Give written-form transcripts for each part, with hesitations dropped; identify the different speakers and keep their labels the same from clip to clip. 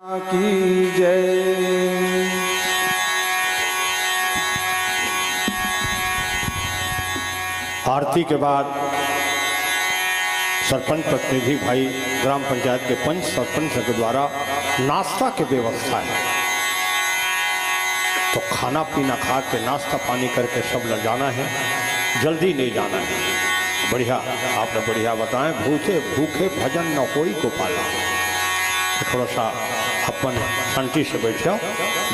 Speaker 1: की जय।
Speaker 2: आरती के बाद सरपंच प्रतिनिधि भाई ग्राम पंचायत के पंच सरपंच के द्वारा नाश्ता की व्यवस्था है, तो खाना पीना खा के नाश्ता पानी करके सब ल जाना है, जल्दी नहीं जाना है। बढ़िया आपने बढ़िया बताएं, भूखे भूखे भजन न होई को पाला। तो थोड़ा सा अपन शांति से बैठ जाओ,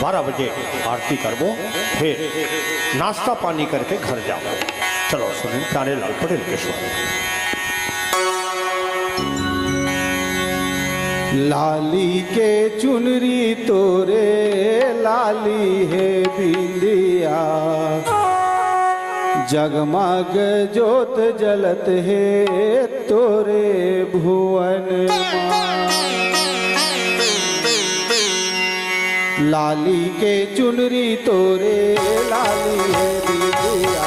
Speaker 2: 12 बजे आरती करबो, फिर नाश्ता पानी करके घर जाओ। चलो सुनिए प्यारे लाल पटेल के स्वर।
Speaker 1: लाली के चुनरी तोरे लाली है बिंदिया, जगमग जोत जलत है तोरे भुवन माँ। लाली के चुनरी तोरे लाली है बिंदिया,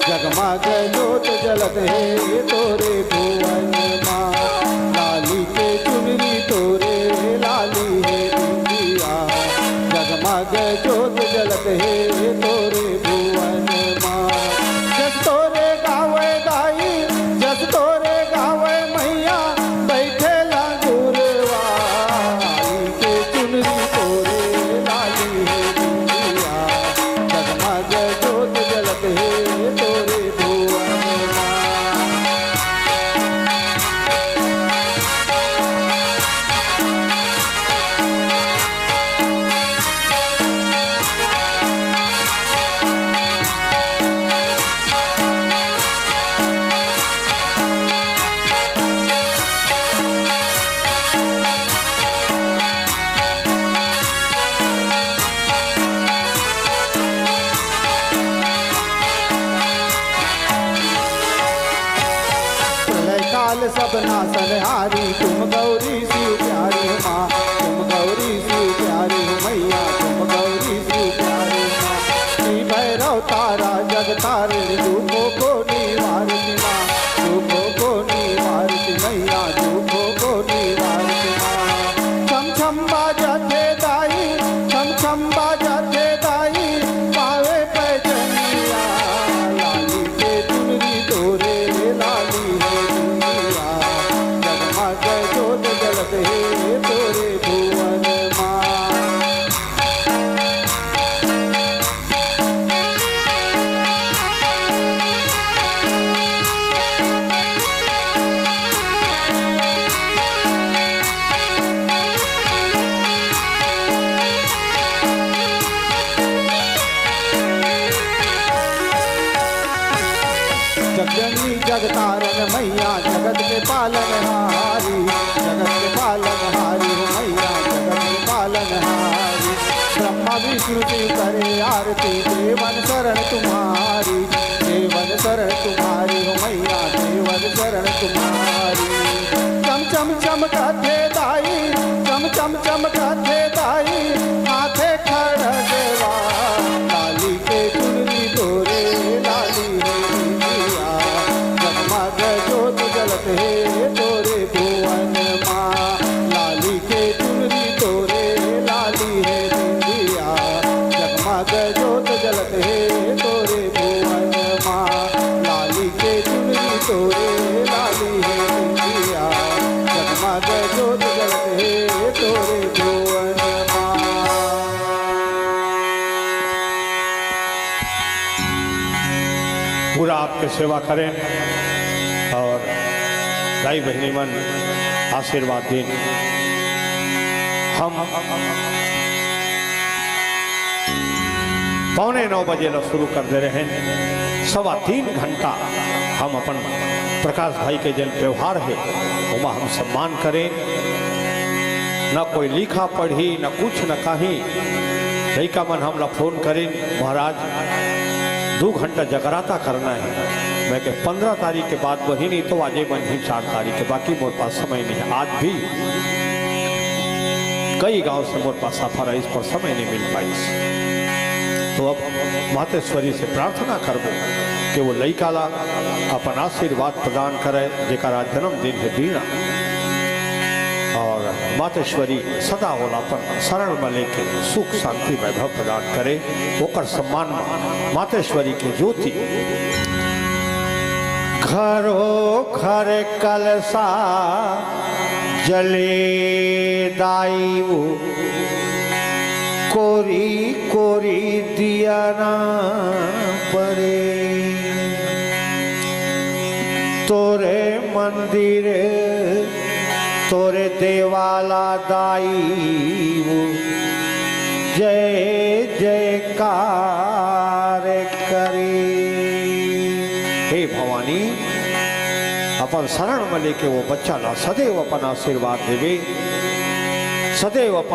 Speaker 1: जगमग जोत जलत है तोरे भुवन माँ। लाली के चुनरी तोरे लाली है बिंदिया, जगमग जोत जलत है तोरे भुवन माँ। जस तोरे गावे गाई, जस तोरे गावे मैया, बैठे गुरवा। लाली के चुनरी तोरे लाली है बिंदिया, जगमग जोत जलत है तोरे भुवन माँ। काल सब नासनहारी, तुम गौरी शिव प्यारी माँ, तुम गौरी शिव प्यारी मैया, तुम गौरी शिव प्यारी माँ। श्री भैरव तारा जग तारिणी, दुखों को निवारती माँ, दुखों को निवारती मैया, दुखों को निवारती माँ। छम छम बाजते दाई, छम छम बाजते दाई, पावे पैजनिया। लाली के चुनरी तोरे लाली है बिंदिया, जगमग जोत जलत है तोरे भुवन माँ। जगजननी जगतारण मैया, जगत के पालन हारी, जगत के पालन हारी मैया, जगत के पालन हारी। ब्रह्मा विष्णु शिव करे आरती, देवन शरण तुम्हारी, देवन शरण तुम्हारी हो मैया, देवन शरण तुम्हारी। चम चम चमकते दाई, चम चम चमकते दाई, हाथे खड़गवा। लाली के चुनरी तोरे लाली है बिंदिया, जगमग जोत जलत है तोरे भुवन माँ। लाली के चुनरी तोरे लाली है बिंदिया, जगमग जोत जलत है तोरे भुवन माँ। लाली के चुनरी तोरे लाली है बिंदिया, जगमग जोत जलत है तोरे भुवन माँ।
Speaker 2: पूरा आपके सेवा करें और दाई बहनी मन आशीर्वाद दें। हम 8:45 बजे लो शुरू कर दे रहे हैं। 3.25 घंटा हम अपन प्रकाश भाई के जन व्यवहार है उमा हम सम्मान करें। न कोई लिखा पढ़ी न कुछ न कहीं, लड़का मन हम ला फोन करें, महाराज 2 घंटा जगराता करना है। मैं के 15 तारीख के बाद वही नहीं तो आज मन ही 4 तारीख के, बाकी मोर पास समय नहीं है। आज भी कई गांव से मोर पास सफर है, इस पर समय नहीं मिल पाई। तो अब मातेश्वरी से प्रार्थना करबो कि वो लड़का ला अपन आशीर्वाद प्रदान करे, जेकर आज जन्मदिन है बीणा। और मातेश्वरी सदा ओलापन शरण में लेके सुख शांति वैभव प्रदान करे। ओकर सम्मान में मातेश्वरी के ज्योति घरो घर कलसा जले दायु कोरी कोरी दिया ना परे तोरे मंदिर तोरे देवाला दाई जय जयकार करे। हे भवानी अपन शरण में लेके वो बच्चा ला सदैव अपन आशीर्वाद देवे, सदैव अपन